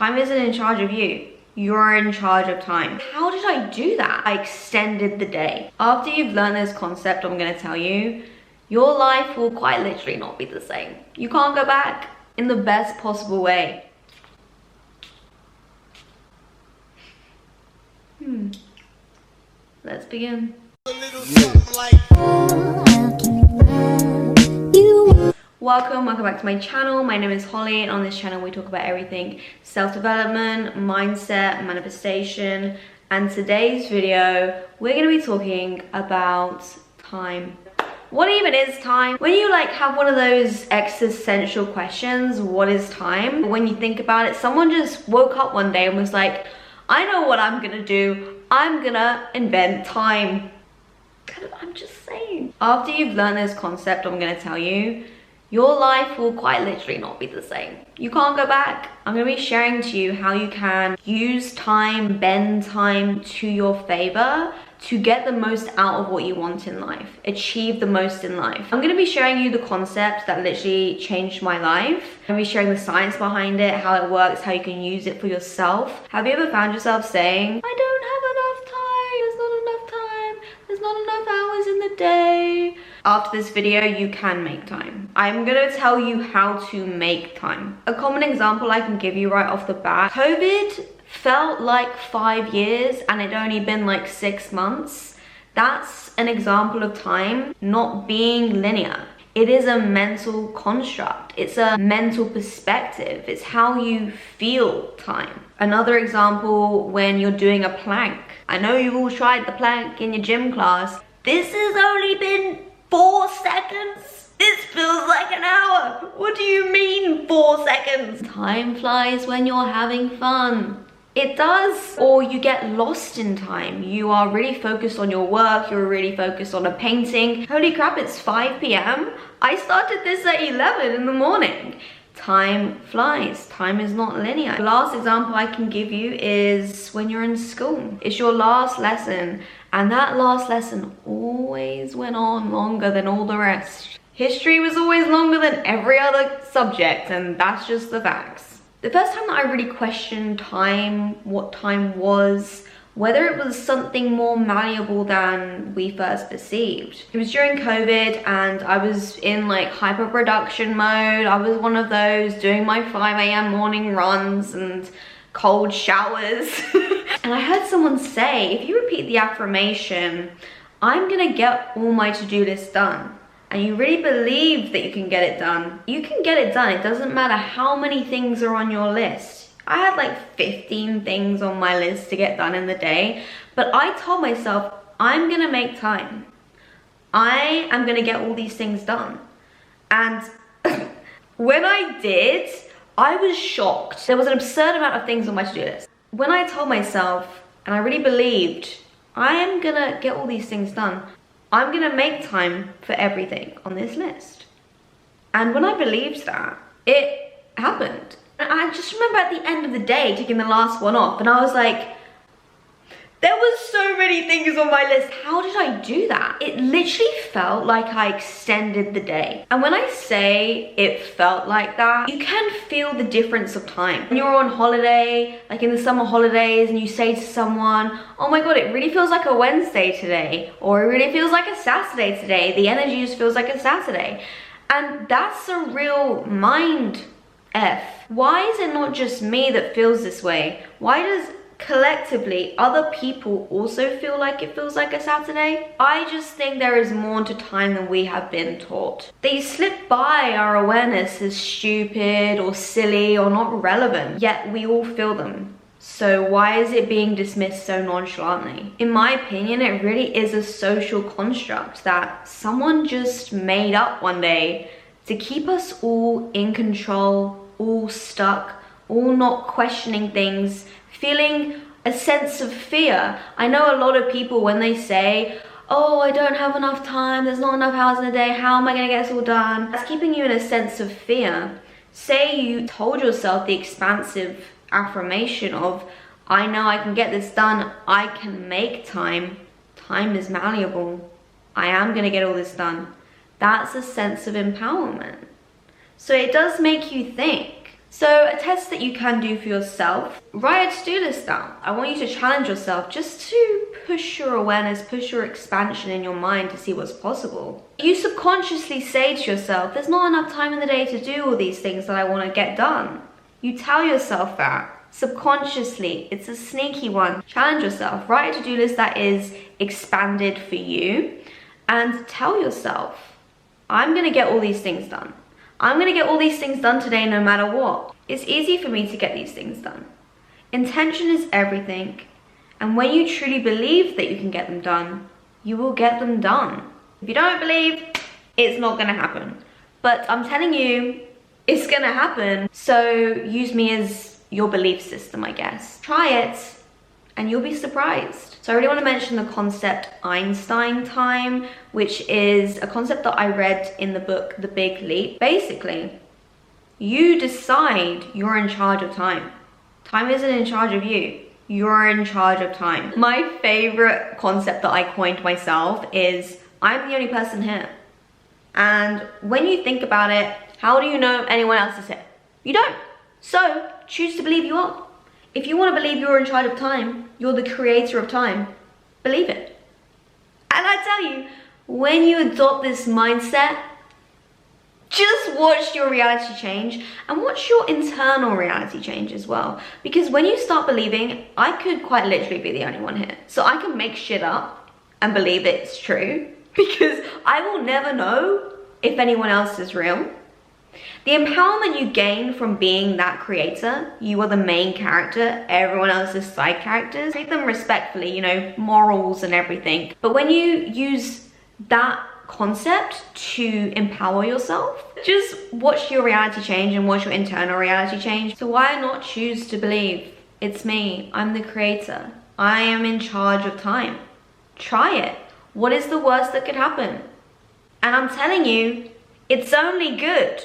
Time isn't in charge of you. You're in charge of time. How did I do that? I extended the day. After you've learned this concept, I'm gonna tell you, your life will quite literally not be the same. You can't go back in the best possible way. Let's begin. Welcome back to my channel. My name is Holly, and on this channel we talk about everything self-development, mindset, manifestation, and today's video we're going to be talking about time. What even is time? When you have one of those existential questions, what is time? When you think about it, someone just woke up one day and was like, I know what I'm gonna do. I'm gonna invent time. I'm just saying. After you've learned this concept, I'm gonna tell you, your life will quite literally not be the same. You can't go back. I'm gonna be sharing to you how you can use time, bend time to your favor to get the most out of what you want in life, achieve the most in life. I'm gonna be sharing you the concept that literally changed my life. I'm gonna be sharing the science behind it, how it works, how you can use it for yourself. Have you ever found yourself saying, I don't have enough time, there's not enough hours in the day? After this video, you can make time. I'm gonna tell you how to make time. A common example I can give you right off the bat, COVID felt like 5 years and it only been like 6 months. That's an example of time not being linear. It is a mental construct. It's a mental perspective. It's how you feel time. Another example, when you're doing a plank. I know you've all tried the plank in your gym class. This has only been 4 seconds. This feels like an hour. What do you mean 4 seconds? Time flies when you're having fun. It does. Or you get lost in time. You are really focused on your work. You're really focused on a painting. Holy crap, it's 5 p.m. I started this at 11 in the morning. Time flies. Time is not linear. The last example I can give you is when you're in school. It's your last lesson, and that last lesson always went on longer than all the rest. History was always longer than every other subject, and that's just the facts. The first time that I really questioned time, what time was, whether it was something more malleable than we first perceived. It was during COVID and I was in hyper production mode. I was one of those doing my 5 a.m. morning runs and cold showers. And I heard someone say, if you repeat the affirmation, I'm gonna get all my to-do list done, and you really believe that you can get it done, you can get it done. It doesn't matter how many things are on your list. I had 15 things on my list to get done in the day, but I told myself, I'm gonna make time. I am gonna get all these things done. And when I did, I was shocked. There was an absurd amount of things on my to-do list. When I told myself, and I really believed, I am gonna get all these things done, I'm gonna make time for everything on this list. And when I believed that, it happened. And I just remember at the end of the day taking the last one off, and I was like, there was so many things on my list. How did I do that? It literally felt like I extended the day. And when I say it felt like that, you can feel the difference of time. When you're on holiday, like in the summer holidays, and you say to someone, oh my God, it really feels like a Wednesday today, or it really feels like a Saturday today. The energy just feels like a Saturday. And that's a real mind F. Why is it not just me that feels this way? Why does collectively other people also feel like it feels like a Saturday? I just think there is more to time than we have been taught. They slip by our awareness as stupid or silly or not relevant, yet we all feel them. So why is it being dismissed so nonchalantly? In my opinion, it really is a social construct that someone just made up one day to keep us all in control, all stuck, all not questioning things, feeling a sense of fear. I know a lot of people, when they say, oh, I don't have enough time, there's not enough hours in the day, how am I gonna get this all done? That's keeping you in a sense of fear. Say you told yourself the expansive affirmation of, I know I can get this done, I can make time. Time is malleable. I am gonna get all this done. That's a sense of empowerment. So it does make you think, So a test that you can do for yourself, write a to-do list down. I want you to challenge yourself just to push your awareness, push your expansion in your mind to see what's possible. You subconsciously say to yourself, there's not enough time in the day to do all these things that I want to get done. You tell yourself that subconsciously. It's a sneaky one. Challenge yourself. Write a to-do list that is expanded for you and tell yourself, I'm going to get all these things done. I'm going to get all these things done today no matter what. It's easy for me to get these things done. Intention is everything. And when you truly believe that you can get them done, you will get them done. If you don't believe, it's not going to happen. But I'm telling you, it's going to happen. So use me as your belief system, I guess. Try it and you'll be surprised. So I really want to mention the concept Einstein time, which is a concept that I read in the book, The Big Leap. Basically, you decide you're in charge of time. Time isn't in charge of you. You're in charge of time. My favorite concept that I coined myself is I'm the only person here. And when you think about it, how do you know anyone else is here? You don't. So choose to believe you are. If you want to believe you're in charge of time, you're the creator of time, believe it. And I tell you, when you adopt this mindset, just watch your reality change and watch your internal reality change as well. Because when you start believing, I could quite literally be the only one here. So I can make shit up and believe it's true because I will never know if anyone else is real. The empowerment you gain from being that creator, you are the main character, everyone else is side characters. Treat them respectfully, you know, morals and everything. But when you use that concept to empower yourself, just watch your reality change and watch your internal reality change. So why not choose to believe it's me, I'm the creator, I am in charge of time. Try it. What is the worst that could happen? And I'm telling you, it's only good.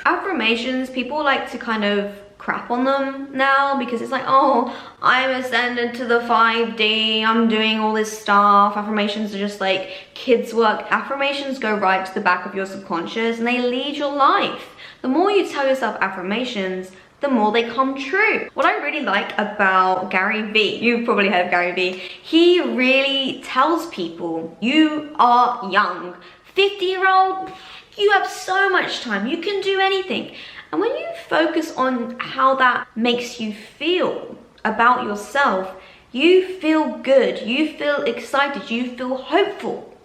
Affirmations, people like to kind of crap on them now because it's like, oh, I'm ascended to the 5D, I'm doing all this stuff. Affirmations are just like kids work. Affirmations go right to the back of your subconscious and they lead your life. The more you tell yourself affirmations, the more they come true. What I really like about Gary Vee, you've probably heard of Gary Vee, he really tells people, you are young. 50-year-old, you have so much time, you can do anything. And when you focus on how that makes you feel about yourself, you feel good, you feel excited, you feel hopeful.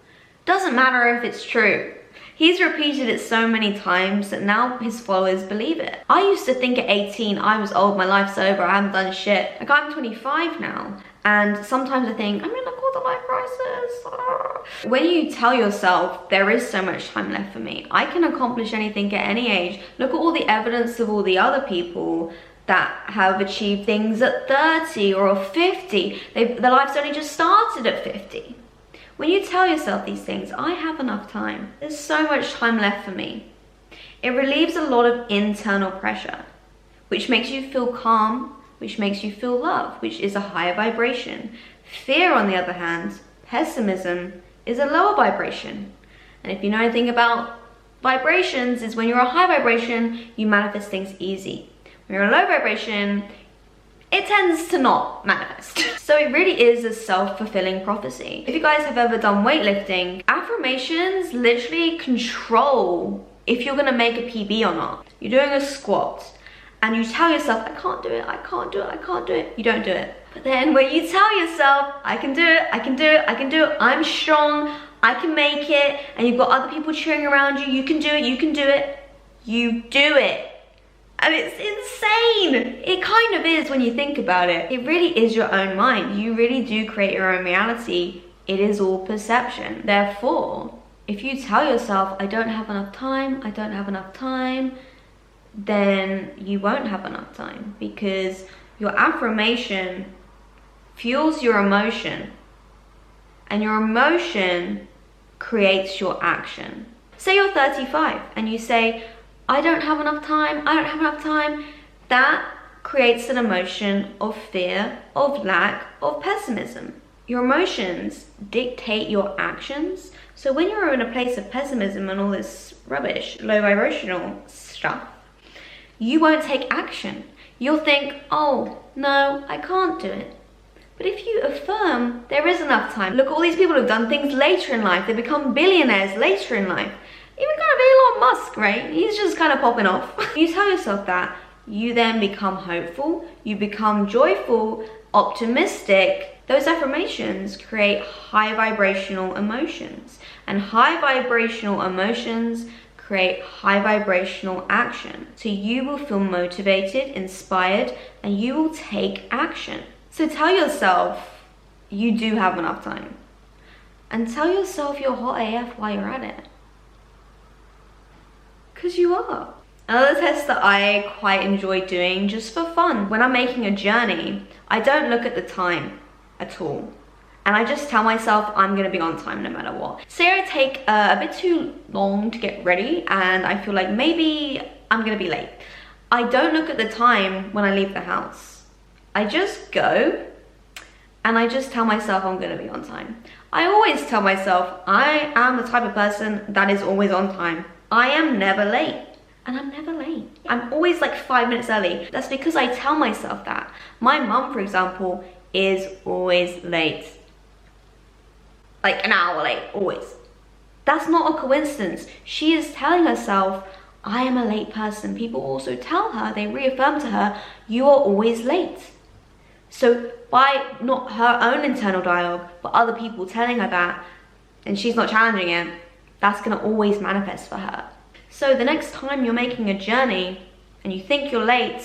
Doesn't matter if it's true. He's repeated it so many times that now his followers believe it. I used to think at 18, I was old, my life's over, I haven't done shit. Like I'm 25 now. And sometimes I think, I'm in a quarter life crisis. When you tell yourself, there is so much time left for me, I can accomplish anything at any age. Look at all the evidence of all the other people that have achieved things at 30 or 50. Their life's only just started at 50. When you tell yourself these things, I have enough time. There's so much time left for me. It relieves a lot of internal pressure, which makes you feel calm, which makes you feel love, which is a higher vibration. Fear, on the other hand, pessimism, is a lower vibration. And if you know anything about vibrations, is when you're a high vibration, you manifest things easy. When you're a low vibration, it tends to not manifest. So it really is a self-fulfilling prophecy. If you guys have ever done weightlifting, affirmations literally control if you're gonna make a PB or not. You're doing a squat and you tell yourself, I can't do it, I can't do it, I can't do it. You don't do it. But then when you tell yourself, I can do it, I can do it, I can do it, I'm strong, I can make it, and you've got other people cheering around you, you can do it, you can do it, you do it. And it's insane. It kind of is when you think about it. It really is your own mind. You really do create your own reality. It is all perception. Therefore, if you tell yourself, I don't have enough time, I don't have enough time, then you won't have enough time because your affirmation fuels your emotion and your emotion creates your action. Say you're 35 and you say, I don't have enough time, I don't have enough time. That creates an emotion of fear, of lack, of pessimism. Your emotions dictate your actions. So when you're in a place of pessimism and all this rubbish, low vibrational stuff, you won't take action. You'll think, oh, no, I can't do it. But if you affirm, there is enough time. Look at all these people who've done things later in life. They become billionaires later in life. Even kind of Elon Musk, right? He's just kind of popping off. You tell yourself that, you then become hopeful, you become joyful, optimistic. Those affirmations create high vibrational emotions. And high vibrational emotions create high vibrational action. So you will feel motivated, inspired, and you will take action. So tell yourself you do have enough time. And tell yourself you're hot AF while you're at it. Because you are. Another test that I quite enjoy doing just for fun. When I'm making a journey, I don't look at the time at all. And I just tell myself I'm gonna be on time no matter what. Say I take a bit too long to get ready and I feel like maybe I'm gonna be late. I don't look at the time when I leave the house. I just go and I just tell myself I'm gonna be on time. I always tell myself I am the type of person that is always on time. I am never late. And I'm never late. I'm always like 5 minutes early. That's because I tell myself that. My mum, for example, is always late. Like an hour late, always. That's not a coincidence. She is telling herself, I am a late person. People also tell her, they reaffirm to her, you are always late. So by not her own internal dialogue, but other people telling her that, and she's not challenging it, that's gonna always manifest for her. So the next time you're making a journey and you think you're late,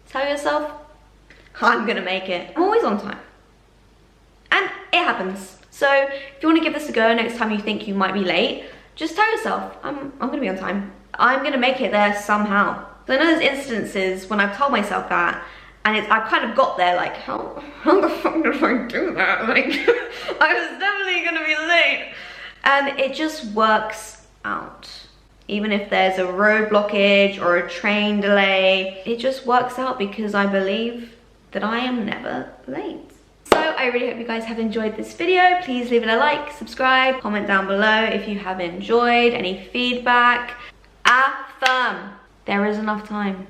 tell yourself, I'm gonna make it. I'm always on time. And it happens. So if you wanna give this a go next time you think you might be late, just tell yourself, I'm gonna be on time. I'm gonna make it there somehow. So I know there's instances when I've told myself that and I've kind of got there like, how the fuck did I do that? Like, I was definitely gonna be late. And it just works out. Even if there's a road blockage or a train delay, it just works out because I believe that I am never late. So I really hope you guys have enjoyed this video. Please leave it a like, subscribe, comment down below if you have enjoyed, any feedback. Affirm, there is enough time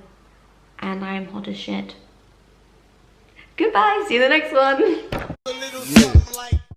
and I am hot as shit. Goodbye, see you in the next one.